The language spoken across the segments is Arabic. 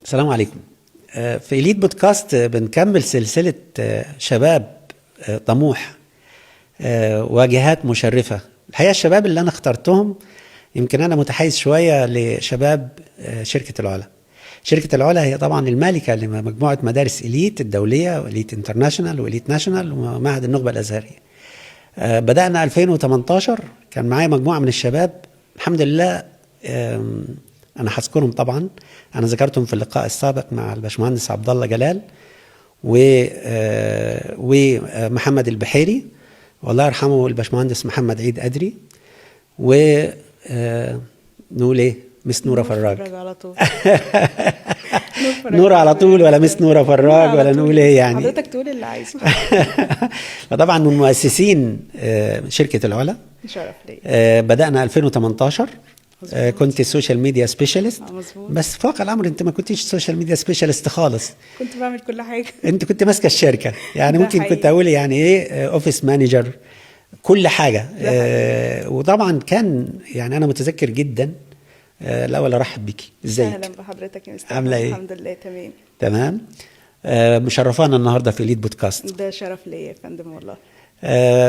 السلام عليكم. في إليت بودكاست بنكمل سلسلة شباب طموح، واجهات مشرفة. الحقيقة الشباب اللي أنا اخترتهم يمكن أنا متحيز شوية لشباب شركة العلا. شركة العلا هي طبعا المالكة لمجموعة مدارس إليت الدولية وإليت انترناشونال وإليت ناشونال ومعهد النخبة الأزهرية. بدأنا 2018، كان معايا مجموعة من الشباب الحمد لله. أنا هذكرهم طبعا، أنا ذكرتهم في اللقاء السابق مع الباشمهندس عبد الله جلال ومحمد البحيري، والله يرحمه الباشمهندس محمد عيد أدري، نقول إيه مس نورة فراج على طول. نورة على طول ولا مس نورة فراج ولا نقول إيه يعني، حضرتك تقول اللي عايزه. فطبعا من مؤسسين شركة العلا. شرف لي. بدأنا 2018. كنت سوشيال ميديا سبيشالست، بس فوق الامر انت ما كنتيش سوشيال ميديا سبيشالست خالص، كنت بعمل كل حاجه. انت كنت ماسكه الشركه، يعني ممكن حقيقي. كنت اقول يعني ايه اوفيس مانجر، كل حاجه. وطبعا كان يعني انا متذكر جدا. الاول ارحب بيكي، ازيك؟ اهلا بحضرتك يا مستر. عامله ايه؟ الحمد لله تمام. تمام. مشرفانا النهارده في إليت بودكاست. ده شرف ليا يا فندم والله.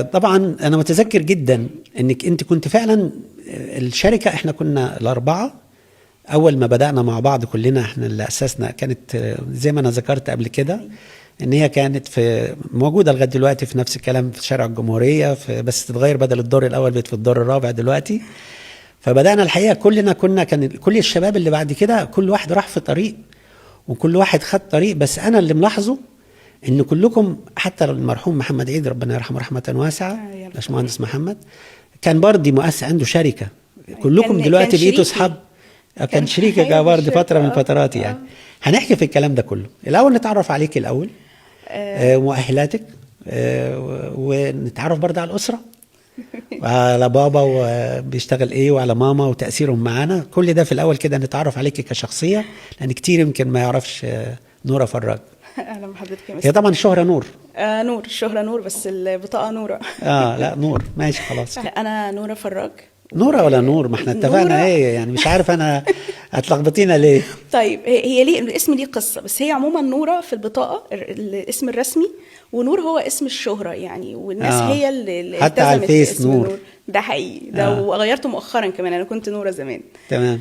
طبعا انا متذكر جدا انك انت كنت فعلا الشركه، احنا كنا الاربعه اول ما بدانا مع بعض كلنا، احنا اللي اسسنا. كانت زي ما انا ذكرت قبل كده ان هي كانت في موجوده لغايه دلوقتي في نفس الكلام في شارع الجمهوريه، بس تتغير، بدل الدور الاول بقت في الدور الرابع دلوقتي. فبدانا الحقيقه كلنا كان كل الشباب اللي بعد كده كل واحد راح في طريق وكل واحد خد طريق، بس انا اللي ملاحظه ان كلكم، حتى المرحوم محمد عيد ربنا يرحمه رحمه واسعه، باشمهندس محمد كان برضه مؤسس عنده شركه. كلكم دلوقتي بقيتوا اصحاب. كان شريكك برضه فتره من فترات يعني. هنحكي في الكلام ده كله. الاول نتعرف عليك الاول، مؤهلاتك، ونتعرف برضه على الاسره وعلى بابا وبيشتغل ايه وعلى ماما وتاثيرهم معانا. كل ده في الاول كده نتعرف عليك كشخصيه، لان كتير يمكن ما يعرفش نورة فراج. اهلا بحضرتك يا مستر. هي طبعا الشهرة نور. نور، الشهرة نور، بس البطاقة نورة. لا نور، ماشي خلاص. انا نورة فراج. نورة ولا نور؟ ما احنا اتفقنا ايه يعني، مش عارف انا هتلخبطينا ليه. طيب هي ليه الاسم ليه قصة، بس هي عموما نورة في البطاقة الاسم الرسمي، ونور هو اسم الشهرة يعني، والناس هي اللي حتى على الفيس نور. ده حقيقي، ده وغيرته مؤخرا كمان، انا كنت نورة زمان. تمام.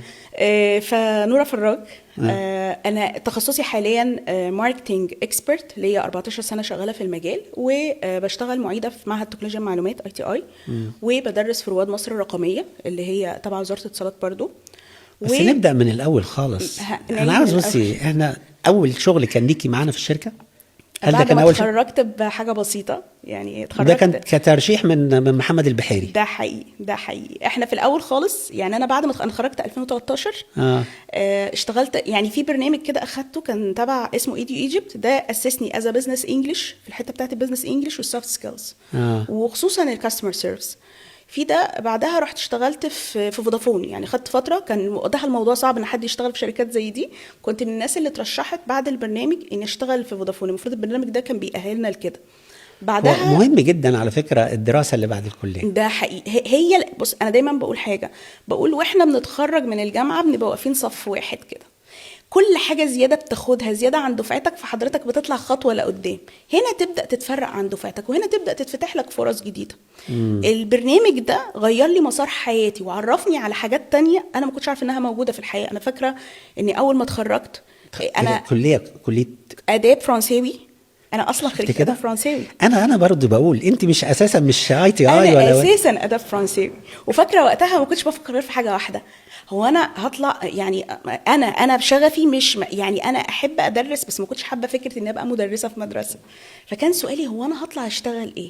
فنورة فراج. انا تخصصي حاليا ماركتنج اكسبرت، ليا 14 سنه شغاله في المجال، وبشتغل معيده في معهد تكنولوجيا المعلومات ITI، وبدرس في رواد مصر الرقميه اللي هي تبع وزاره الاتصالات برضو. بس نبدا من الاول خالص. انا عاوز بصي، احنا اول شغل كان ليكي معانا في الشركه، هل ده كان اول شغل؟ اتخرجت بحاجه بسيطه يعني، اتخرجت ده كان كترشيح من محمد البحيري. ده حقيقي، ده حقيقي. احنا في الاول خالص يعني، انا بعد ما انا اتخرجت 2013 اشتغلت يعني في برنامج كده اخدته، كان تبع اسمه ايديو ايجيبت، ده اسسني از بزنس انجلش في الحته بتاعت البزنس انجلش والسوفت سكيلز، وخصوصا الكاستمر سيرفيس. في ده بعدها رحت اشتغلت في فودافون، يعني خدت فتره كان وقتها الموضوع صعب ان حد يشتغل في شركات زي دي، كنت من الناس اللي اترشحت بعد البرنامج ان اشتغل في فودافون. المفروض البرنامج ده كان بيأهلنا لكده. بعدها مهم جدا على فكره الدراسه اللي بعد الكليه. ده حقيقي. هي بص، انا دايما بقول حاجه، بقول واحنا بنتخرج من الجامعه بنبقى واقفين صف واحد كده، كل حاجه زياده بتاخدها زياده عن دفعتك، فحضرتك بتطلع خطوه لقدام، هنا تبدا تتفرق عن دفعتك، وهنا تبدا تتفتح لك فرص جديده. البرنامج ده غير لي مسار حياتي وعرفني على حاجات تانية انا ما كنتش عارفه انها موجوده في الحياه. انا فاكره اني اول ما اتخرجت انا كليه اداب فرنساوي، انا اصلا خريجه اداب فرنساوي. انا برضو بقول انت مش اساسا مش ITI أنا ولا اساسا اداب فرنساوي. وفاكره وقتها ما كنتش بفكر غير في حاجه واحده، هو انا هطلع يعني انا بشغفي مش يعني انا احب ادرس، بس ما كنتش حابه فكره اني ابقى مدرسه في مدرسه. فكان سؤالي هو انا هطلع اشتغل ايه؟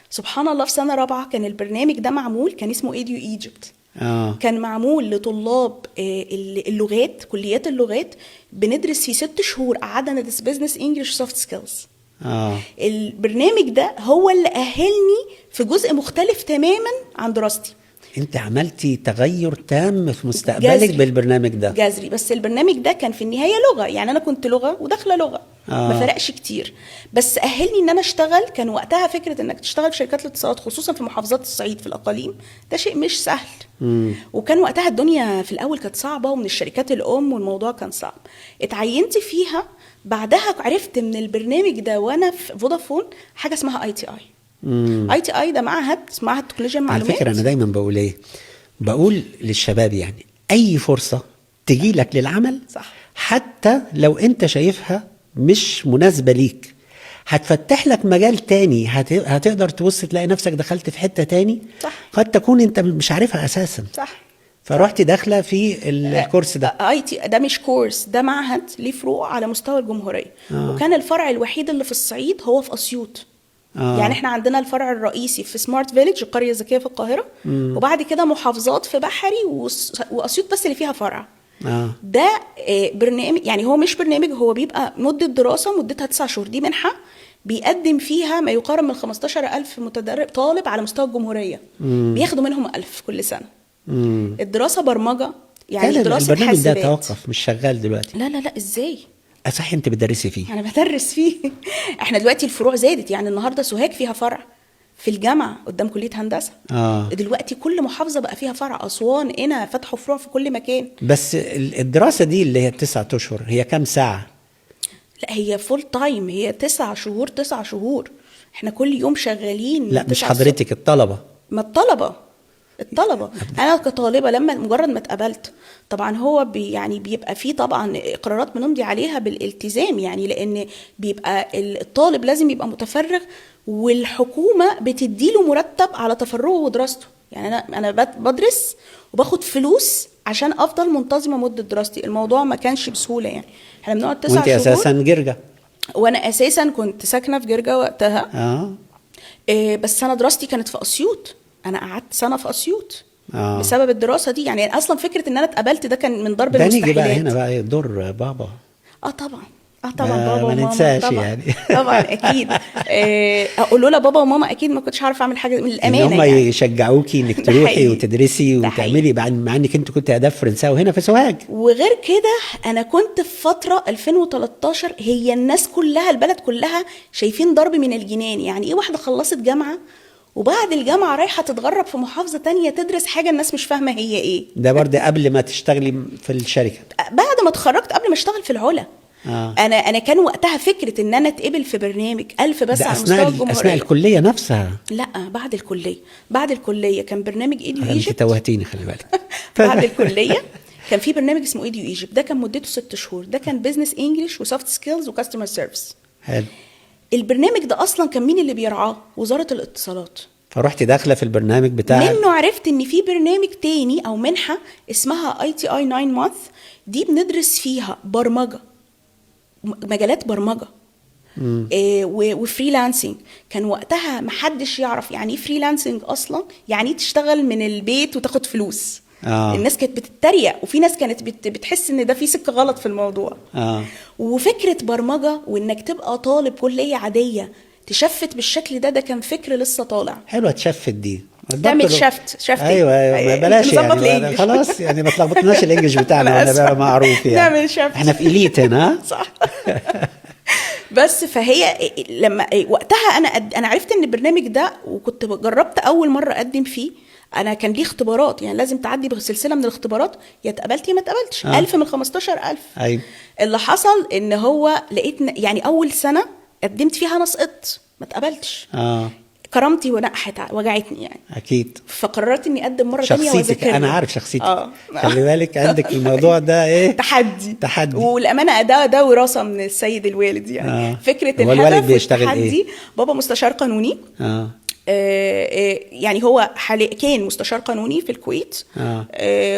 سبحان الله في سنه رابعه كان البرنامج ده معمول، كان اسمه ايديو ايجيبت. كان معمول لطلاب اللغات، كليات اللغات، بندرس فيه 6 شهور، قعدنا ندرس بزنس انجلش سوفت سكيلز. البرنامج ده هو اللي أهلني في جزء مختلف تماما عن دراستي. انت عملتي تغير تام في مستقبلك بالبرنامج ده. جذري. بس البرنامج ده كان في النهاية لغة، يعني أنا كنت لغة وداخلة لغة، ما فرقش كتير، بس اهلني ان انا اشتغل. كان وقتها فكره انك تشتغل في شركات الاتصالات خصوصا في محافظات الصعيد في الاقاليم ده شيء مش سهل. وكان وقتها الدنيا في الاول كانت صعبه، ومن الشركات الام والموضوع كان صعب. اتعينت فيها، بعدها عرفت من البرنامج ده وانا في فودافون حاجه اسمها ITI. ده معهد تكنولوجيا المعلومات. على فكره انا دايما بقول للشباب يعني اي فرصه تجي لك للعمل، صح، حتى لو انت شايفها مش مناسبه ليك، هتفتح لك مجال تاني، هتقدر تبص تلاقي نفسك دخلت في حته تاني. صح. قد تكون انت مش عارفها اساسا. صح. فروحت داخله في الكورس ده. ده مش كورس، ده معهد ليه فروع على مستوى الجمهوريه. وكان الفرع الوحيد اللي في الصعيد هو في اسيوط. يعني احنا عندنا الفرع الرئيسي في سمارت فيليج، القريه الذكيه في القاهره، وبعد كده محافظات في بحري واسيوط بس اللي فيها فرع. ده برنامج، يعني هو مش برنامج، هو بيبقى مده دراسه مدتها 9 شهور. دي منحه بيقدم فيها ما يقارب من 15,000 متدرب طالب على مستوى الجمهوريه. بياخدوا منهم 1000 كل سنه. الدراسه برمجه، يعني دراسه البرنامج حاسبات. ده توقف مش شغال دلوقتي؟ لا ازاي؟ صح، انت بتدرسي فيه؟ انا بدرس فيه. احنا دلوقتي الفروع زادت، يعني النهارده سوهاج فيها فرع في الجامعه قدام كليه هندسه. دلوقتي كل محافظه بقى فيها فرع. اسوان هنا فتحوا فروع في كل مكان. بس الدراسه دي اللي هي 9 اشهر هي كام ساعه؟ لا هي فول تايم، هي 9 شهور 9 شهور. احنا كل يوم شغالين. لا مش حضرتك، الطلبه. ما الطلبه انا كطالبه لما مجرد ما اتقبلت، طبعا هو يعني بيبقى فيه طبعا اقرارات بنمضي عليها بالالتزام، يعني لان بيبقى الطالب لازم يبقى متفرغ، والحكومه بتديله مرتب على تفرغه ودراسته. يعني انا بدرس وباخد فلوس عشان افضل منتظمه مده دراستي. الموضوع ما كانش بسهوله، يعني احنا بنقعد 9 شهور. وانت اساسا جرجا؟ وانا اساسا كنت ساكنه في جرجا وقتها. بس انا دراستي كانت في اسيوط. انا قعدت سنه في اسيوط بسبب الدراسه دي. يعني اصلا فكره ان انا اتقبلت ده كان من ضرب المستحيلات. نيجي بقى هنا بقى دور بابا. طبعا بابا ما ننساش طبعًا. يعني طبعا اكيد. اقول له بعبا وماما اكيد ما كنتش عارفه اعمل حاجه من الامانه. هم يعني يشجعوكي انك تروحي وتدرسي وتعملي، مع انك انت كنت اداب فرنساوي هنا في سوهاج. وغير كده انا كنت في فتره 2013 هي الناس كلها البلد كلها شايفين ضرب من الجنان. يعني ايه واحده خلصت جامعه وبعد الجامعه رايحه تتغرب في محافظه تانية تدرس حاجه الناس مش فاهمه هي ايه؟ ده برضه قبل ما تشتغلي في الشركه؟ بعد ما اتخرجت، قبل ما اشتغل في العلا. انا كان وقتها فكره ان انا اتقبل في برنامج 1000 بس على مستوى الجمهوريه. اثناء الكليه نفسها؟ لا بعد الكليه كان برنامج ايديو ايجيبت. انت توهتيني، خلي بالك. بعد الكليه كان في برنامج اسمه ايديو ايجيبت، ده كان مدته 6 شهور. ده كان بزنس انجلش وسوفت سكيلز وكاستمر سيرفيس. حلو. البرنامج ده اصلا كان مين اللي بيرعاه؟ وزاره الاتصالات. فروحتي داخله في البرنامج بتاعك. منه عرفت ان في برنامج تاني او منحه اسمها ITI 9 month. دي بندرس فيها برمجه، مجالات برمجه وفريلانسنج. كان وقتها محدش يعرف يعني ايه فريلانسنج اصلا، يعني تشتغل من البيت وتاخد فلوس. الناس كانت بتتريق، وفي ناس كانت بتحس ان ده في سكه غلط في الموضوع. وفكره برمجه وانك تبقى طالب كليه عاديه تشفت بالشكل ده كان فكر لسه طالع. حلوه تشفت دي، تعمل شفت. ايوه ما بلاش يعني خلاص، يعني ما تلخبطناش الانجليش بتاعنا وانا بقى معروف يعني. نعمل شفت، احنا في إليت هنا. صح. بس فهي لما وقتها انا عرفت ان البرنامج ده، وكنت جربت اول مره اقدم فيه. انا كان ليه اختبارات، يعني لازم تعدي بسلسله من الاختبارات، يا اتقبلت يا ما اتقبلتش. 1000 من 15,000. ايوه. اللي حصل ان هو لقيت يعني اول سنه قدمت فيها انا سقطت، ما اتقبلتش. كرامتي ونقحت وجعتني يعني. اكيد. فقررت اني اقدم مره ثانيه واذاكر. انا عارف شخصيتك. خلي بالك عندك الموضوع ده ايه؟ تحدي. والامانه ده وراثه من السيد الوالد يعني. فكره الهدف والتحدي ايه؟ بابا مستشار قانوني. يعني هو كان مستشار قانوني في الكويت.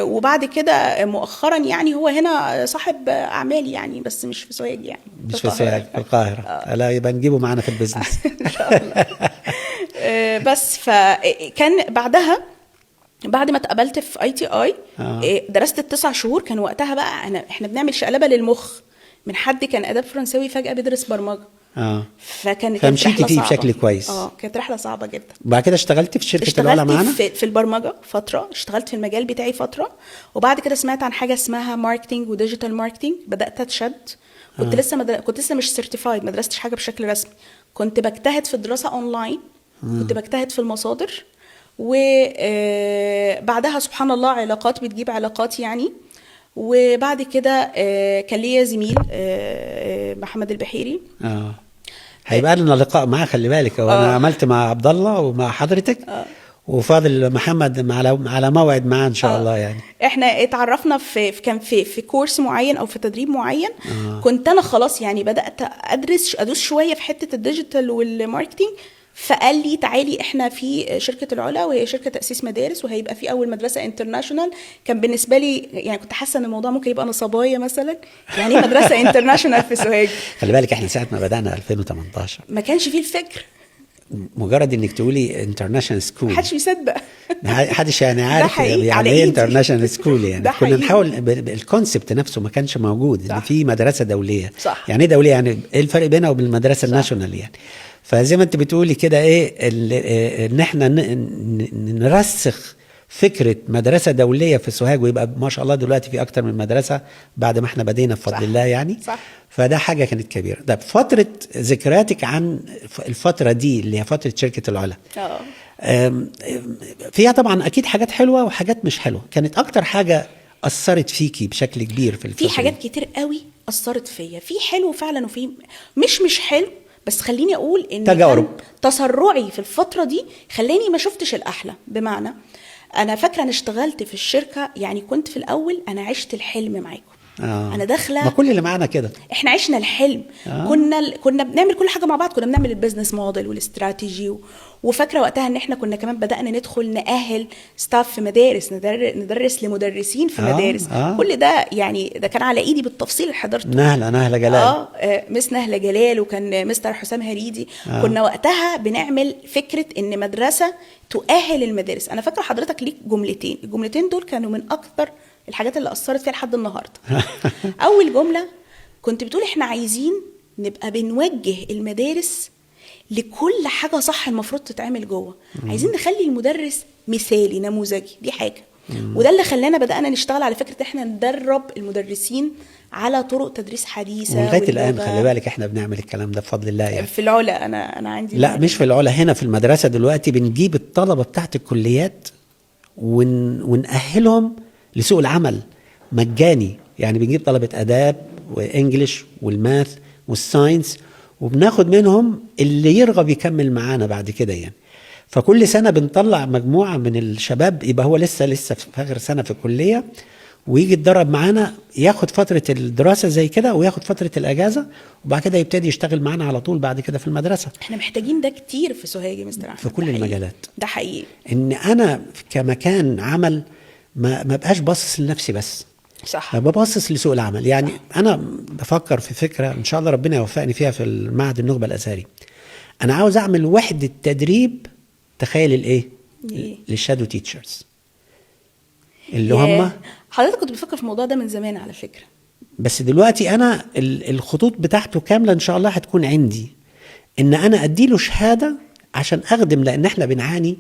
وبعد كده مؤخرا يعني هو هنا صاحب اعمال يعني، بس مش في سوهاج يعني. مش في سوهاج، في القاهره. لا يبقى نجيبه معنا في البيزنس. ان شاء الله. بس فكان بعدها بعد ما اتقبلت في ITI درست 9 شهور. كان وقتها بقى احنا بنعمل شقلبه للمخ من حد كان اداب فرنساوي فجاه بيدرس برمجه. فكانت فمشيتي فيه بشكل كويس. كانت رحله صعبه جدا. وبعد كده اشتغلت في شركه العلا معانا. في البرمجه فتره، اشتغلت في المجال بتاعي فتره، وبعد كده سمعت عن حاجه اسمها ماركتينج وديجيتال ماركتينج، بدات اتشد كنت لسه مش سيرتيفايد، ما درستش حاجه بشكل رسمي، كنت بجتهد في الدراسه اونلاين، كنت بجتهد في المصادر، وبعدها سبحان الله علاقات بتجيب علاقات يعني. وبعد كده كان ليا زميل محمد البحيري. هيبقى لنا لقاء معاه، خلي بالك، وانا عملت مع عبد الله ومع حضرتك وفاضل محمد على موعد معاه ان شاء الله. يعني احنا اتعرفنا كان في كورس معين او في تدريب معين. كنت انا خلاص يعني بدات ادوس شويه في حته الديجيتال والماركتينج، فقال لي تعالي احنا في شركه العلا، وهي شركه تاسيس مدارس، وهيبقى في اول مدرسه انترناشونال. كان بالنسبه لي يعني كنت حاسه ان الموضوع ممكن يبقى نصبايه مثلا، يعني مدرسه انترناشونال في سوهاج. خلي بالك احنا ساعه ما بدانا 2018 ما كانش فيه الفكر، مجرد انك تقولي انترناشونال سكول محدش بيصدق، محدش يعني عارف يعني ايه انترناشونال سكول. يعني كنا نحاول الكونسبت نفسه ما كانش موجود ان في مدرسه دوليه. صح. يعني ايه دوليه؟ يعني ايه الفرق بينها وبين المدرسه الناشونال؟ يعني فزي ما انت بتقولي كده ايه ان احنا نرسخ فكره مدرسه دوليه في سوهاج، ويبقى ما شاء الله دلوقتي في اكتر من مدرسه بعد ما احنا بدينا بفضل الله يعني. صح. فده حاجه كانت كبيره. ده فتره ذكرياتك عن الفتره دي اللي هي فتره شركه العلا. فيها طبعا اكيد حاجات حلوه وحاجات مش حلوه. كانت اكتر حاجه اثرت فيكي بشكل كبير في الفتره؟ في حاجات كتير قوي اثرت فيا، في حلو فعلا وفي مش حلو، بس خليني اقول ان تجارب تسرعي في الفتره دي خلاني ما شفتش الاحلى. بمعنى انا فاكره انا اشتغلت في الشركه، يعني كنت في الاول انا عشت الحلم معاكم. انا داخله، ما كل اللي معانا كده، احنا عشنا الحلم. كنا بنعمل كل حاجه مع بعض، كنا بنعمل البيزنس موديل والاستراتيجي وفاكره وقتها ان احنا كنا كمان بدانا ندخل نأهل ستاف في مدارس، ندرس لمدرسين في مدارس. كل ده يعني ده كان على ايدي بالتفصيل اللي حضرته. نهله جلال، مس نهله جلال، وكان مستر حسام هريدي. كنا وقتها بنعمل فكره ان مدرسه تؤهل المدارس. انا فاكره حضرتك ليك الجملتين دول كانوا من اكثر الحاجات اللي اثرت فيها لحد النهارده. اول جمله كنت بتقول احنا عايزين نبقى بنوجه المدارس لكل حاجه صح المفروض تتعمل جوه. عايزين نخلي المدرس مثالي نموذجي، دي حاجه. وده اللي خلانا بدانا نشتغل على فكره احنا ندرب المدرسين على طرق تدريس حديثه. ولغايه الان خلي بالك احنا بنعمل الكلام ده بفضل الله. يعني في العلا انا عندي، لا مش في العلا، هنا في المدرسه دلوقتي بنجيب الطلبه بتاعت الكليات ونأهلهم لسوق العمل مجاني. يعني بنجيب طلبة آداب وإنجليش والماث والساينس، وبناخد منهم اللي يرغب يكمل معانا بعد كده. يعني فكل سنة بنطلع مجموعة من الشباب يبقى هو لسه في آخر سنة في الكلية، ويجي يتدرب معانا، ياخد فترة الدراسة زي كده وياخد فترة الأجازة، وبعد كده يبتدي يشتغل معانا على طول بعد كده في المدرسة. احنا محتاجين ده كتير في سوهاج يا مستر أحمد، في كل المجالات. ده حقيقي. إن أنا كمكان عمل ما بقاش باصص لنفسي بس، صح، بباصص لسوق العمل. يعني انا بفكر في فكره ان شاء الله ربنا يوفقني فيها في المعهد النخبه الازهري. انا عاوز اعمل وحده تدريب، تخيل الايه، للشادو تيتشرز اللي هم. حضرتك كنت بفكر في الموضوع ده من زمان على فكره، بس دلوقتي انا الخطوط بتاعته كامله ان شاء الله هتكون عندي، ان انا اديله شهاده عشان اخدم. لان احنا بنعاني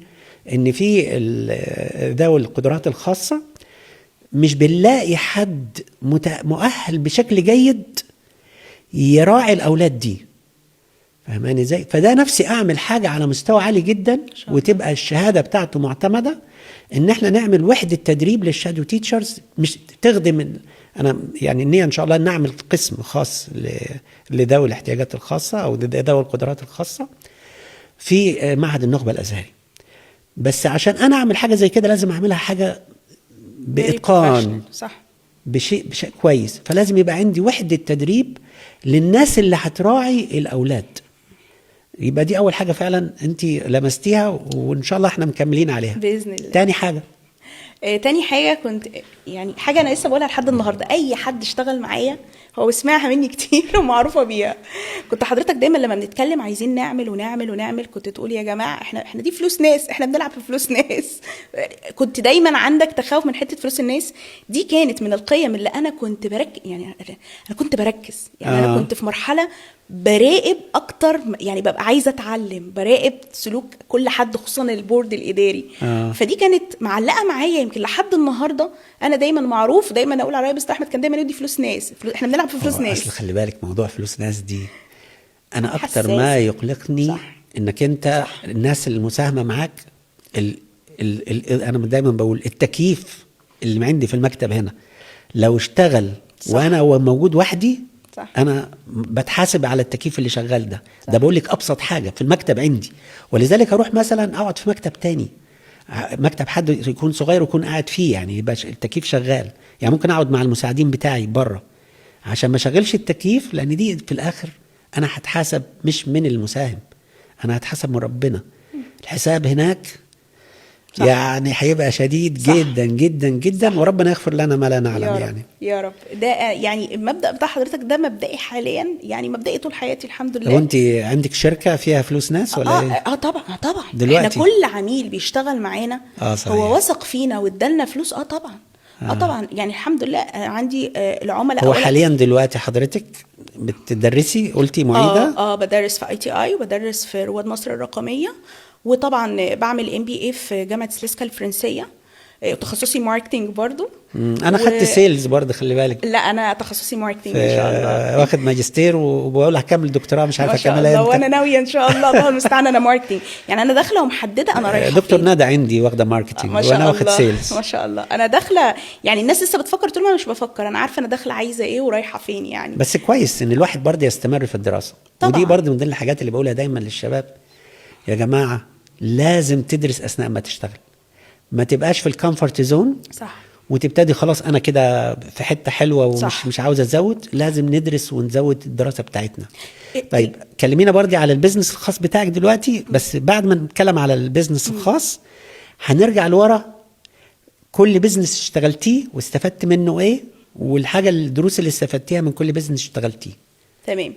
ان في ذوي القدرات الخاصه مش بنلاقي حد مؤهل بشكل جيد يراعي الاولاد دي، فهماني ازاي؟ فده نفسي اعمل حاجه على مستوى عالي جدا، وتبقى الشهاده بتاعته معتمده، ان احنا نعمل وحده تدريب للشادو تيتشرز، مش تخدم. انا يعني النيه ان شاء الله نعمل قسم خاص لذوي الاحتياجات الخاصه او ذوي القدرات الخاصه في معهد النخبه الازهري. بس عشان انا اعمل حاجه زي كده لازم اعملها حاجه بإتقان، صح، بشيء كويس. فلازم يبقى عندي وحدة تدريب للناس اللي هتراعي الأولاد. يبقى دي أول حاجة فعلا أنت لمستيها، وإن شاء الله احنا مكملين عليها بإذن الله. تاني حاجة كنت يعني حاجة أنا لسه بقولها لحد النهاردة، أي حد اشتغل معايا هو بسمعها مني كتير ومعروفة بيها. كنت حضرتك دايما لما بنتكلم عايزين نعمل كنت تقول يا جماعة احنا دي فلوس ناس، احنا بنلعب في فلوس ناس. كنت دايما عندك تخوف من حتة فلوس الناس دي. كانت من القيم اللي أنا كنت بركز، يعني أنا كنت بركز، يعني أنا كنت في مرحلة براقب اكتر، يعني ببقى عايزه اتعلم، براقب سلوك كل حد خصوصا البورد الاداري. فدي كانت معلقه معايا يمكن لحد النهارده. انا دايما معروف، دايما اقول عليا مستر احمد كان دايما يدي فلوس ناس، احنا بنلعب في فلوس ناس. اصل خلي بالك موضوع فلوس ناس دي انا اكتر حساسة. ما يقلقني صح. انك انت صح. الناس المساهمه معاك انا دايما بقول التكييف اللي عندي في المكتب هنا لو اشتغل صح. وانا موجود وحدي صح. انا بتحاسب على التكييف اللي شغال ده. صح. ده بقول لك ابسط حاجه في المكتب عندي، ولذلك اروح مثلا اقعد في مكتب تاني، مكتب حد يكون صغير ويكون قاعد فيه، يعني يبقى التكييف شغال. يعني ممكن اقعد مع المساعدين بتاعي بره عشان ما شغلش التكييف، لان دي في الاخر انا هتحاسب مش من المساهم، انا هتحاسب من ربنا. الحساب هناك صح. يعني هيبقى شديد صح. جدا جدا جدا. صح. وربنا يغفر لنا ما لا نعلم. يا رب. يعني يا رب. ده يعني المبدأ بتاع حضرتك ده مبدئي حاليا، يعني مبدئي طول حياتي الحمد لله. لو انت عندك شركه فيها فلوس ناس ولا ايه؟ طبعا طبعا. دلوقتي احنا كل عميل بيشتغل معانا صحيح. هو وثق فينا وادالنا فلوس. طبعا. طبعا يعني الحمد لله عندي العملاء. هو حاليا دلوقتي حضرتك بتدرسي قلتي معيده؟ بدرس في ITI وبدرس في رواد مصر الرقميه، وطبعا بعمل MBA في جامعه سليسكا الفرنسيه، تخصصي ماركتينج برضو. انا خدت سيلز برضو خلي بالك. لا انا تخصصي ماركتينج ان شاء الله. واخد ماجستير وبقول هكمل دكتوراه مش عارفه اكملها امتى. وانا ناويه ان شاء الله. الله المستعان. انا ماركتينج يعني انا داخله ومحدده انا رايحه دكتور فين. ندى عندي واخده ماركتينج وانا واخد سيلز. ما شاء الله. انا داخله يعني الناس لسه بتفكر، طول ما انا مش بفكر انا عارفه انا داخله عايزه ايه ورايحه فين يعني. بس كويس ان الواحد برضه يستمر في الدراسه طبعا. ودي برضه من ضمن الحاجات اللي بقولها دايما للشباب، يا جماعه لازم تدرس اثناء ما تشتغل، ما تبقاش في الكومفورت زون. صح. وتبتدي خلاص انا كده في حته حلوه ومش صح. مش عاوز ازود. لازم ندرس ونزود الدراسه بتاعتنا. طيب كلمينا برضه على البيزنس الخاص بتاعك دلوقتي، بس بعد ما نتكلم على البيزنس الخاص هنرجع لورا كل بيزنس اشتغلتيه واستفدت منه ايه، والحاجه الدروس اللي استفدتيها من كل بيزنس اشتغلتيه. تمام.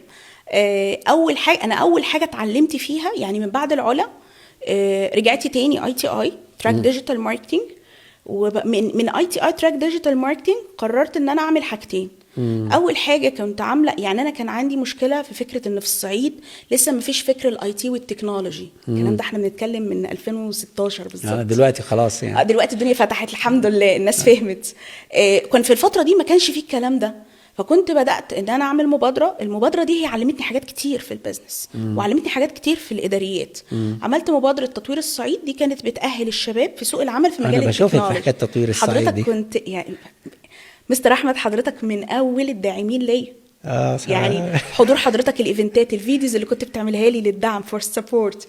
اول حاجه اتعلمت فيها يعني من بعد العلا، رجعتي تاني ITI تراك ديجيتال ماركتينج، ومن ITI تراك ديجيتال ماركتينج قررت ان انا اعمل حاجتين. اول حاجه كنت عامله، يعني انا كان عندي مشكله في فكره ان في الصعيد لسه ما فيش فكر الIT والتكنولوجي. الكلام ده احنا بنتكلم من 2016 بالظبط. دلوقتي خلاص يعني. دلوقتي الدنيا فتحت الحمد لله، الناس فهمت. كان في الفتره دي ما كانش فيه الكلام ده، فكنت بدات ان انا اعمل مبادره. المبادره دي هي علمتني حاجات كتير في البيزنس وعلمتني حاجات كتير في الاداريات. عملت مبادره تطوير الصعيد، دي كانت بتاهل الشباب في سوق العمل في مجال التكنولوجي. انا بشوفك في حكايه تطوير الصعيد حضرتك دي. كنت يعني مستر احمد، حضرتك من اول الداعمين ليا. يعني حضور حضرتك الايفنتات، الفيديوز اللي كنت بتعملها لي للدعم فور سبورت.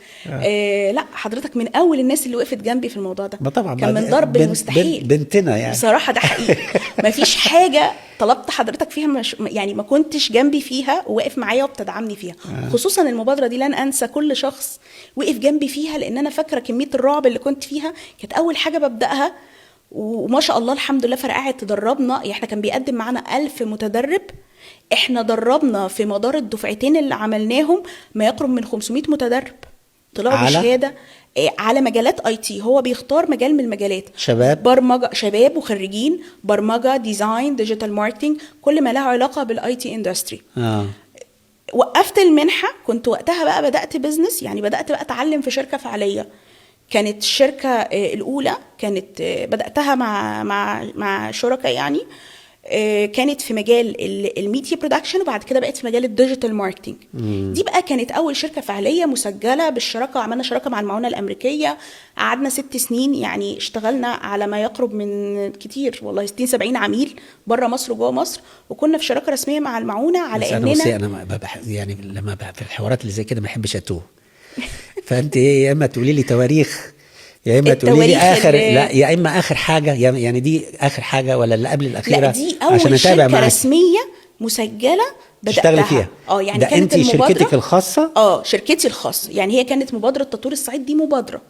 لا حضرتك من اول الناس اللي وقفت جنبي في الموضوع ده. طبعا كان من ضرب المستحيل. بنتنا يعني بصراحه ده حقيقي. ما فيش حاجه طلبت حضرتك فيها يعني ما كنتش جنبي فيها وواقف معايا وبتدعمني فيها. خصوصا المبادره دي لن انسى كل شخص وقف جنبي فيها، لان انا فاكره كميه الرعب اللي كنت فيها. كانت اول حاجه ببداها، وما شاء الله الحمد لله فرقعت. تدربنا، احنا كان بيقدم معانا 1000 متدرب، احنا دربنا في مدار الدفعتين اللي عملناهم ما يقرب من 500 متدرب طلعوا بشهاده على مجالات IT. هو بيختار مجال من المجالات، شباب، برمجه، شباب وخريجين برمجه، ديزاين، ديجيتال ماركتينج، كل ما له علاقه بالIT اندستري. وقفت المنحه. كنت وقتها بقى بدات بيزنس، يعني بدات بقى اتعلم في شركه فعليه. كانت الشركه الاولى كانت بداتها مع شركاء، يعني كانت في مجال الميديا برودكشن، وبعد كده بقت في مجال الديجيتال ماركتينج. دي بقى كانت اول شركه فعليه مسجله بالشراكه، وعملنا شراكه مع المعونه الامريكيه. قعدنا 6 سنين، يعني اشتغلنا على ما يقرب من كتير والله 60-70 عميل بره مصر وجوه مصر، وكنا في شراكه رسميه مع المعونه على اننا انا يعني لما في الحوارات اللي زي كده ما بحبش اتوه. فانت يا اما تقولي لي تواريخ، يا اما تقولي لي اخر، لا يا اما اخر حاجه، يعني دي اخر حاجه ولا اللي قبل الاخيره؟ لا دي اول شركه رسميه مسجله بداتها فيها. يعني ده كانت انت شركتك الخاصه؟ شركتي الخاصه. يعني هي كانت مبادره تطوير الصعيد، دي مبادره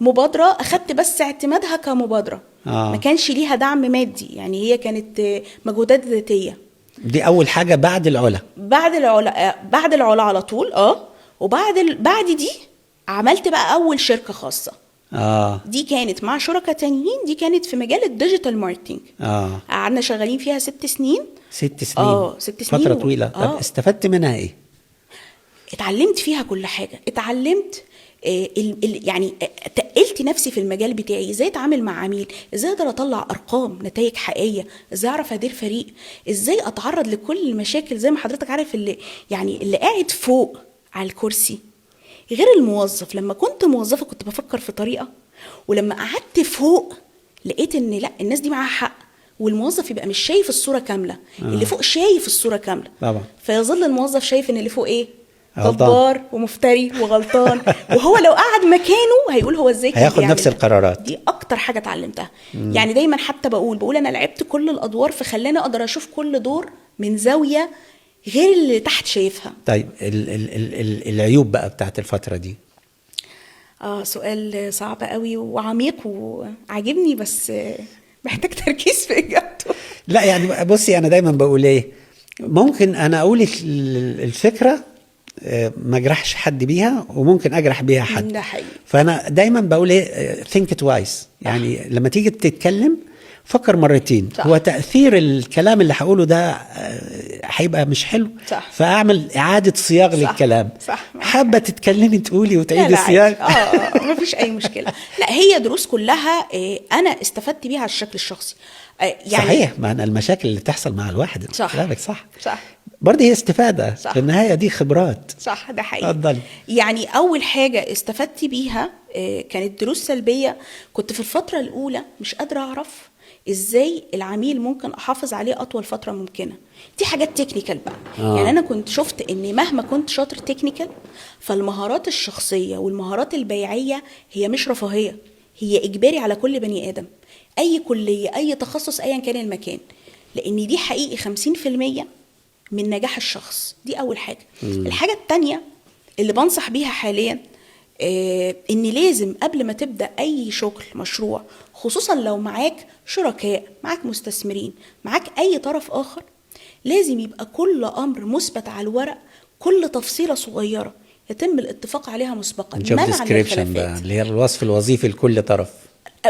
مبادره اخدت بس اعتمادها كمبادره. ما كانش ليها دعم مادي، يعني هي كانت مجهودات ذاتيه. دي اول حاجه بعد العلا. بعد العلا على طول. بعد دي عملت بقى اول شركه خاصه. دي كانت مع شركاء تانيين، دي كانت في مجال الديجيتال ماركتينج. قعدنا شغالين فيها 6 سنين. 6 سنين. 6 سنين فترة طويلة. طب استفدت منها ايه؟ اتعلمت فيها كل حاجه. اتعلمت يعني تقلت نفسي في المجال بتاعي، ازاي اتعامل مع عميل، ازاي اقدر اطلع ارقام نتائج حقيقيه، ازاي اعرف ادير فريق، ازاي اتعرض لكل المشاكل. زي ما حضرتك عارف اللي قاعد فوق على الكرسي غير الموظف. لما كنت موظفه كنت بفكر في طريقه، ولما قعدت فوق لقيت ان لا، الناس دي معاها حق، والموظف يبقى مش شايف الصوره كامله. اللي فوق شايف الصوره كامله طبعا. فيظل الموظف شايف ان اللي فوق ايه؟ غلطان. غدار ومفتري وغلطان. وهو لو قعد مكانه هيقول هو ازاي كان هياخد بيعمل نفس ده. القرارات. دي اكتر حاجه اتعلمتها. يعني دايما حتى بقول انا لعبت كل الادوار، فخلاني اقدر اشوف كل دور من زاويه غير اللي تحت شايفها. طيب ال العيوب بقى بتاعت الفتره دي؟ سؤال صعب قوي وعميق وعاجبني، بس محتاج تركيز في اجابته. لا يعني بصي، انا دايما بقول ايه، ممكن انا اقول الفكره ما اجرحش حد بيها، وممكن اجرح بيها حد. ده حقيقي. فانا دايما بقول ايه، think twice. يعني لما تيجي تتكلم فكر مرتين. صح. هو تأثير الكلام اللي هقوله ده هيبقى مش حلو. صح. فاعمل اعادة صياغ صح. للكلام. صح. حابة تتكلمي تقولي وتعيدي لا الصياغ. ما فيش اي مشكله. لا، هي دروس كلها انا استفدت بيها على الشكل الشخصي. يعني صحيح، معنى المشاكل اللي تحصل مع الواحد. صح. كلامك صح. صح. برضه هي استفادة. صح. في النهاية دي خبرات. صح، ده حقيقي. اتفضلي. يعني اول حاجه استفدت بيها كانت دروس سلبيه. كنت في الفتره الاولى مش قادره اعرف ازاي العميل ممكن احافظ عليه اطول فتره ممكنه. دي حاجات تكنيكال بقى. يعني انا كنت شفت ان مهما كنت شاطر تكنيكال، فالمهارات الشخصيه والمهارات البيعيه هي مش رفاهيه، هي اجباري على كل بني ادم، اي كليه، اي تخصص، ايا كان المكان. لان دي حقيقي 50% من نجاح الشخص. دي اول حاجه. الحاجه التانية اللي بنصح بيها حاليا، ان لازم قبل ما تبدأ اي شغل مشروع، خصوصا لو معاك شركاء، معاك مستثمرين، معاك اي طرف اخر، لازم يبقى كل امر مثبت على الورق، كل تفصيلة صغيرة يتم الاتفاق عليها مسبقا، نشوف ديسكريبشن بقى اللي هي الوصف الوظيفي لكل طرف.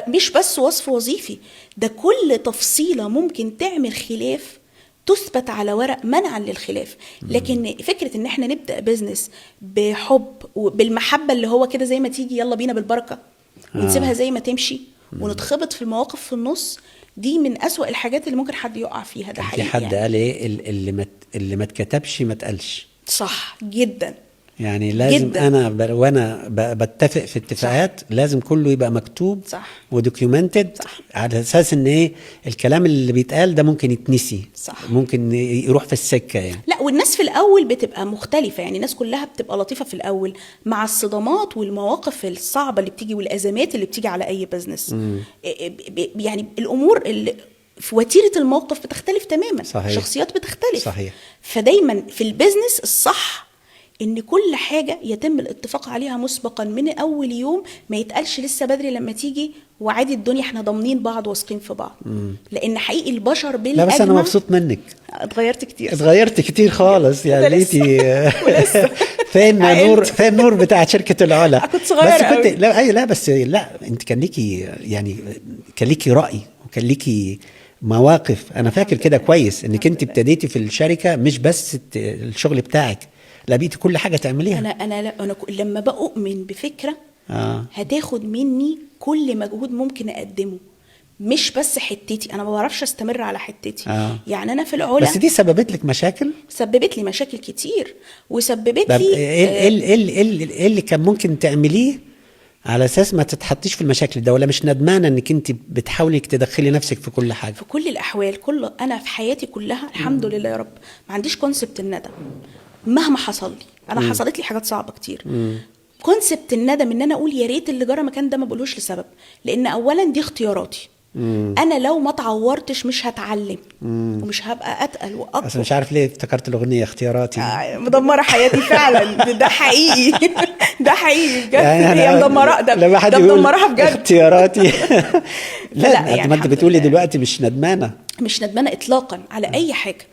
مش بس وصف وظيفي، ده كل تفصيلة ممكن تعمل خلاف تثبت على ورق منعا للخلاف. لكن فكرة ان احنا نبدأ بيزنس بحب وبالمحبة، اللي هو كده زي ما تيجي يلا بينا بالبركة، ونسيبها زي ما تمشي، ونتخبط في المواقف في النص، دي من أسوأ الحاجات اللي ممكن حد يقع فيها. ده حقيقي. في حد يعني قال ايه، اللي ما اتكتبش ما اتقالش. صح جدا. يعني لازم جداً. انا وانا بتفق في اتفاقات، لازم كله يبقى مكتوب. صح. ودوكيومنتد. صح. على اساس ان ايه، الكلام اللي بيتقال ده ممكن يتنسي. صح. ممكن يروح في السكه يعني. لا، والناس في الاول بتبقى مختلفه. يعني الناس كلها بتبقى لطيفه في الاول مع الصدمات والمواقف الصعبه اللي بتيجي والازمات اللي بتيجي على اي بزنس. يعني الامور اللي في وتيره الموقف بتختلف تماما. صحيح. شخصيات بتختلف. صحيح. فدايما في البزنس الصح ان كل حاجه يتم الاتفاق عليها مسبقا من اول يوم، ما يتقالش لسه بدري لما تيجي وعادي الدنيا احنا ضامنين بعض واثقين في بعض. لان حقيقي البشر بالاجمع. لا بس انا مبسوط منك. اتغيرت كتير خالص يعني. ليتي فين نور، فين نور بتاع شركه العلا. كنت صغيره بس كنت قوي. لا بس لا، انت كان ليكي يعني، كان ليكي راي وكان ليكي مواقف. انا فاكر كده كويس انك انت ابتديتي في الشركه مش بس الشغل بتاعك، لا بقيتي كل حاجه تعمليها. انا لما بؤمن بفكره هتاخد مني كل مجهود ممكن اقدمه، مش بس حتتي. انا ما بعرفش استمر على حتتي. يعني انا في العلا بس دي سببت لك مشاكل. سببت لي مشاكل كتير، وسببت لي ايه اللي كان ممكن تعمليه على اساس ما تتحطيش في المشاكل ده؟ ولا مش ندمانه انك انت بتحاولي تدخلي نفسك في كل حاجه؟ في كل الاحوال. انا في حياتي كلها الحمد لله يا رب ما عنديش كونسبت الندم مهما حصل لي. انا حصلت لي حاجات صعبه كتير. كونسبت الندم ان انا اقول يا ريت اللي جرى مكان ده، ما بقولوش لسبب، لان اولا دي اختياراتي. انا لو ما اتعورتش مش هتعلم ومش هبقى اتقل واقوى. بس مش عارف ليه افتكرت الاغنيه اختياراتي. مدمره حياتي فعلا. ده حقيقي. ده حقيقي بجد. يعني هي مدمره. ده مدمرها بجد. اختياراتي. لا يعني ما انت بتقولي دلوقتي مش ندمانه. مش ندمانه اطلاقا على اي حاجه.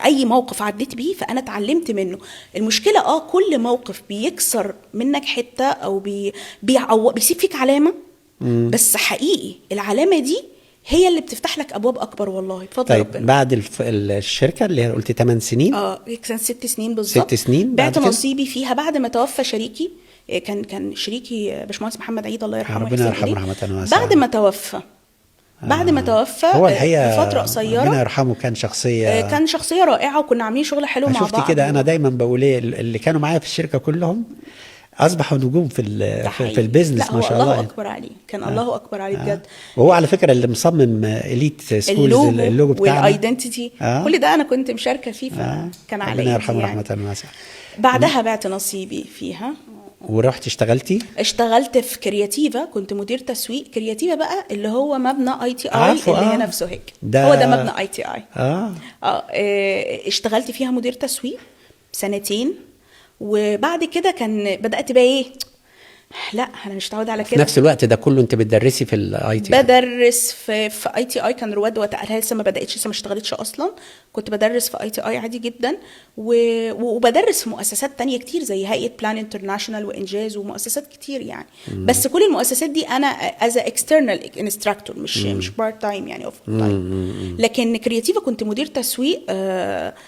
اي موقف عديت بيه فانا اتعلمت منه. المشكله كل موقف بيكسر منك حته او بيسيب فيك علامه. بس حقيقي العلامه دي هي اللي بتفتح لك ابواب اكبر والله بفضل طيب ربنا. بعد الشركه اللي قلت 8 سنين، كان 6 سنين بالظبط. 6 سنين بعت بعد كده؟ نصيبي فيها بعد ما توفى شريكي. كان شريكي باشمهندس محمد عيد الله يرحمه ربنا ويحسن يرحمه إليه. رحمة واسعة. بعد ما توفى هو الحقيقه بفتره قصيره ربنا يرحمه كان شخصيه، كان شخصيه رائعه، وكنا عاملين شغل حلو مع بعض. شفتي كده، انا دايما بقول ايه، اللي كانوا معايا في الشركه كلهم اصبحوا نجوم في في البيزنس ما شاء الله. الله اكبر عليه، كان الله اكبر عليه بجد. وهو على فكره اللي مصمم اليت سكولز اللوجو بتاعنا والايدنتيتي كل ده انا كنت مشاركه فيه، فكان عليا. ربنا يرحمه يعني. رحمه واسعه. بعدها بعت نصيبي فيها ورحت اشتغلت في كرياتيفا، كنت مدير تسويق كرياتيفا بقى، اللي هو مبنى ITI اللي هنا في سوهاج. هو ده مبنى ITI. اشتغلت فيها مدير تسويق 2 سنين، وبعد كده بدأت بقى ايه، لا انا مش متعوده على كده. في نفس الوقت ده كله انت بتدرسي في ITI؟ بدرس في ITI. كان رواد وقتها لسه ما بدأتش، لسه ما اشتغلتش اصلا. كنت بدرس في ITI عادي جدا، وبدرس في مؤسسات تانية كتير زي هيئة بلان انترناشونال وانجاز ومؤسسات كتير يعني. بس كل المؤسسات دي انا از اكسترنال انستراكتور، مش بارت تايم يعني اوف تايم. لكن كرياتيفا كنت مدير تسويق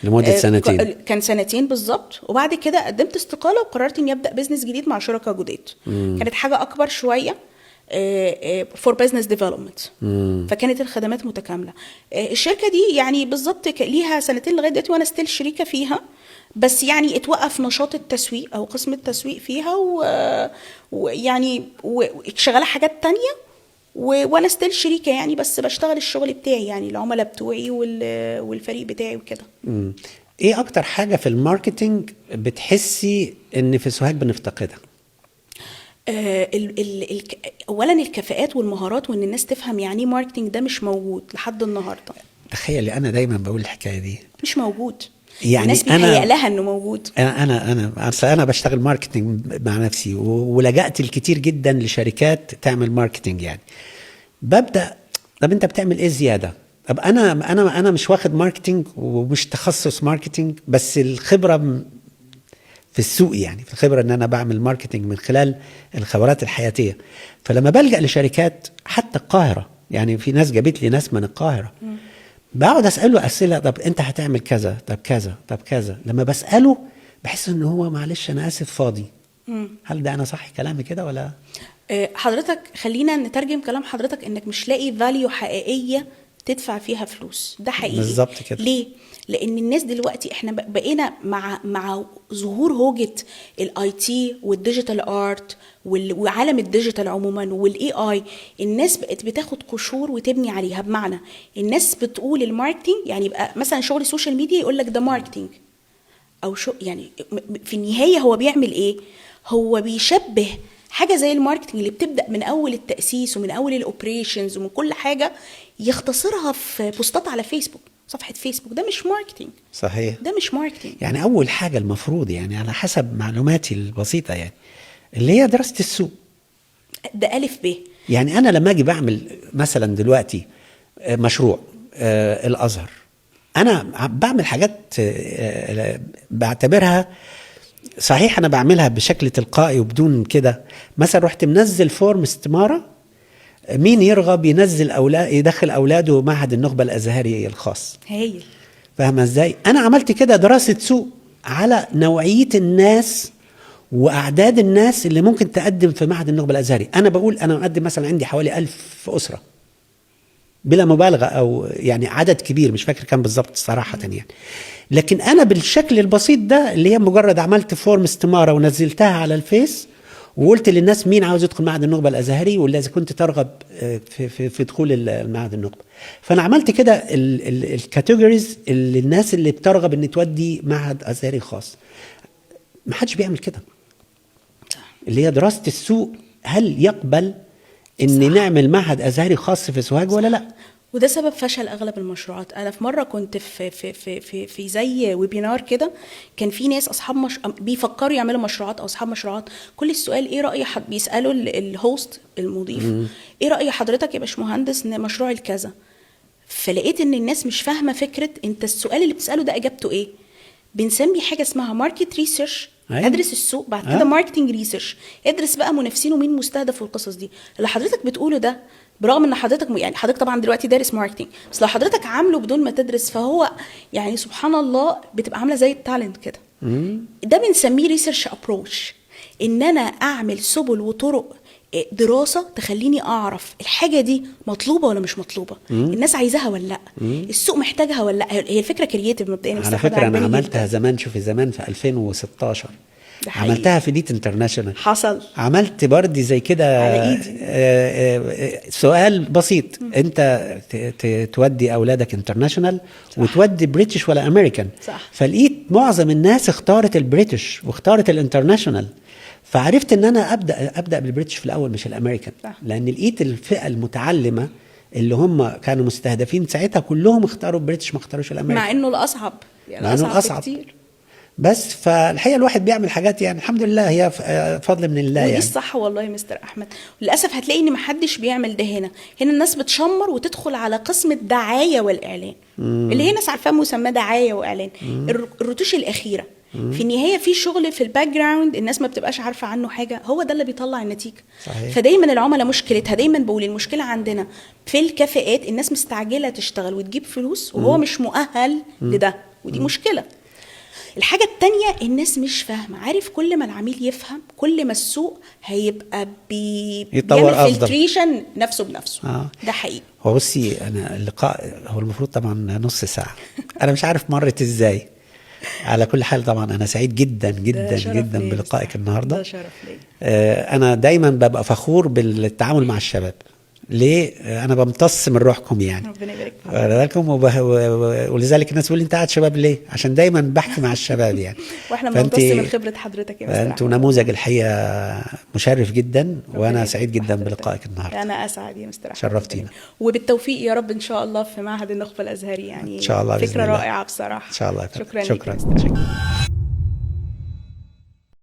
لمدة 2 سنين. كان 2 سنين بالظبط. وبعد كده قدمت استقالة وقررت اني ابدا بزنس جديد مع شركاء جداد. كانت حاجة اكبر شوية for business development. فكانت الخدمات متكاملة. الشركة دي يعني بالظبط ليها 2 سنين لغاية دلوقتي، وانا ستيل شريكة فيها، بس يعني اتوقف نشاط التسويق او قسم التسويق فيها، ويعني شغالة حاجات تانية، وانا ستيل شريكة يعني، بس بشتغل الشغل بتاعي يعني، العملاء بتوعي والفريق بتاعي وكده. ايه اكتر حاجة في الماركتينج بتحسي ان في سوهاج بنفتقدها؟ اولا الكفاءات والمهارات، وان الناس تفهم يعني ايه ماركتنج، ده مش موجود لحد النهارده. تخيلي انا دايما بقول الحكايه دي، مش موجود. يعني الناس بيتهيأ لها انه موجود. انا بشتغل ماركتنج مع نفسي، ولجأت الكتير جدا لشركات تعمل ماركتنج. يعني ببدأ، طب انت بتعمل ايه زياده؟ طب انا مش واخد ماركتنج ومش تخصص ماركتنج، بس الخبره في السوق، يعني في الخبرة ان انا بعمل ماركتينج من خلال الخبرات الحياتية. فلما بلجأ لشركات حتى القاهرة، يعني في ناس جابت لي ناس من القاهرة، بقعد اسأله اسئلة، طب انت هتعمل كذا، طب كذا، طب كذا. لما بسأله بحس ان هو معلش انا اسف فاضي. هل ده انا صح كلامي كده ولا؟ حضرتك خلينا نترجم كلام حضرتك انك مش لاقي فاليو حقيقية تدفع فيها فلوس. ده حقيقي. بالظبط كده. ليه؟ لان الناس دلوقتي احنا بقينا مع ظهور هوجة IT والديجيتال ارت وعالم الديجيتال عموما والAI، الناس بقت بتاخد قشور وتبني عليها. بمعنى الناس بتقول الماركتينج يعني يبقى مثلا شغل السوشيال ميديا، يقول لك ده ماركتينج او شو. يعني في النهاية هو بيعمل ايه؟ هو بيشبه حاجة زي الماركتينج اللي بتبدأ من أول التأسيس ومن أول الأوبريشنز ومن كل حاجة، يختصرها في بوستات على فيسبوك، صفحة فيسبوك. ده مش ماركتينج. صحيح، ده مش ماركتينج. يعني أول حاجة المفروض، يعني على حسب معلوماتي البسيطة، يعني اللي هي دراسة السوق. ده ألف ب. يعني أنا لما أجي بعمل مثلا دلوقتي مشروع الأزهر، أنا بعمل حاجات بعتبرها صحيح، أنا بعملها بشكل تلقائي وبدون كده. مثلا رحت منزل فورم استمارة، مين يرغب يدخل أولاده معهد النخبة الأزهري الخاص. هايل. فاهمة إزاي؟ أنا عملت كده دراسة سوق على نوعية الناس وأعداد الناس اللي ممكن تقدم في معهد النخبة الأزهري. أنا بقول أنا مقدم مثلا عندي حوالي 1000 أسرة بلا مبالغة، أو يعني عدد كبير، مش فاكر كام بالضبط صراحة يعني. لكن أنا بالشكل البسيط ده، اللي هي مجرد عملت فورم استمارة ونزلتها على الفيس، وقلت للناس مين عاوز يدخل معهد النخبة الأزهري، ولا إذا كنت ترغب في دخول المعهد النخبة. فأنا عملت كده الكاتيجوريز اللي الناس اللي بترغب إن تودي معهد أزهري خاص. ما حدش بيعمل كده. اللي هي دراسة السوق، هل يقبل إن نعمل معهد أزهري خاص في سوهاج ولا لا؟ وده سبب فشل اغلب المشروعات. انا في مره كنت في زي ويبينار كده، كان في ناس اصحاب بيفكروا يعملوا مشروعات او اصحاب مشروعات. كل السؤال ايه راي بيسالوا الهوست المضيف، ايه راي حضرتك يا باشمهندس ان مشروع الكذا؟ فلقيت ان الناس مش فاهمه فكره انت السؤال اللي بتساله ده اجابته ايه. بنسمي حاجه اسمها ماركت ريسيرش أيوة. ادرس السوق، بعد كده ماركتنج ريسيرش، ادرس بقى منافسين ومين مستهدف والقصص دي اللي حضرتك بتقوله ده. برغم ان حضرتك يعني حضرتك طبعا دلوقتي دارس ماركتنج، بس لو حضرتك عامله بدون ما تدرس فهو يعني سبحان الله بتبقى عامله زي التالنت كده. ده بنسميه ريسيرش ابروش، ان انا اعمل سبل وطرق دراسه تخليني اعرف الحاجه دي مطلوبه ولا مش مطلوبه، الناس عايزاها ولا لا، السوق محتاجها ولا لا. هي الفكره كرييتيف مبدئيا. على فكره انا عملتها زمان، شوفي زمان في 2016 عملتها في ديت انترناشونال. حصل عملت بردي زي كده على ايدي. سؤال بسيط، انت تودي اولادك انترناشونال وتودي بريتش ولا امريكان؟ صح. فلقيت معظم الناس اختارت البريتش واختارت الانترناشونال، فعرفت ان انا ابدا بالبريتش في الاول مش الامريكان. صح. لان لقيت الفئه المتعلمه اللي هم كانوا مستهدفين ساعتها كلهم اختاروا بريتش، ما اختاروش الامريكان، مع انه الاصعب مع انه الاصعب كتير. بس فالحقيقه الواحد بيعمل حاجات يعني الحمد لله هي فضل من الله. ودي يعني الصح والله يا مستر احمد. للاسف هتلاقي ان محدش بيعمل ده هنا الناس بتشمر وتدخل على قسم الدعايه والاعلان اللي هي ناس عارفاه مسمى دعايه واعلان. الرتوش الاخيره في النهايه في شغل في الباك جراوند الناس ما بتبقاش عارفه عنه حاجه، هو ده اللي بيطلع النتيجه. صحيح. فدايما العملاء مشكلتها، دايما بقول المشكله عندنا في الكفاءات، الناس مستعجله تشتغل وتجيب فلوس وهو مش مؤهل لده، ودي مشكله. الحاجة التانية الناس مش فاهمة، عارف كل ما العميل يفهم كل ما السوق هيبقى يتطور بيعمل أفضل. فلتريشن نفسه بنفسه. ده حقيقي. هو بصي انا اللقاء هو المفروض طبعا نص ساعة، انا مش عارف مرت ازاي. على كل حال طبعا انا سعيد جدا جدا جدا بلقائك النهارده. ده شرف لي. انا دايما ببقى فخور بالتعامل مع الشباب. ليه؟ انا بمتص من روحكم يعني، ربنا يبارك لكم ولذلك الناس بتقول لي انت قاعد شباب ليه؟ عشان دايما بحكي مع الشباب يعني. واحنا بنمتص من خبره حضرتك يا مستر. انتوا نموذج الحقيقه مشرف جدا، وانا سعيد جدا بلقائك النهارده. انا اسعد يا مستر. شرفتينا. وبالتوفيق يا رب ان شاء الله في معهد النخبه الازهري، يعني إن شاء الله فكره رائعه بصراحه. ان شاء الله. شكرا. شكرا.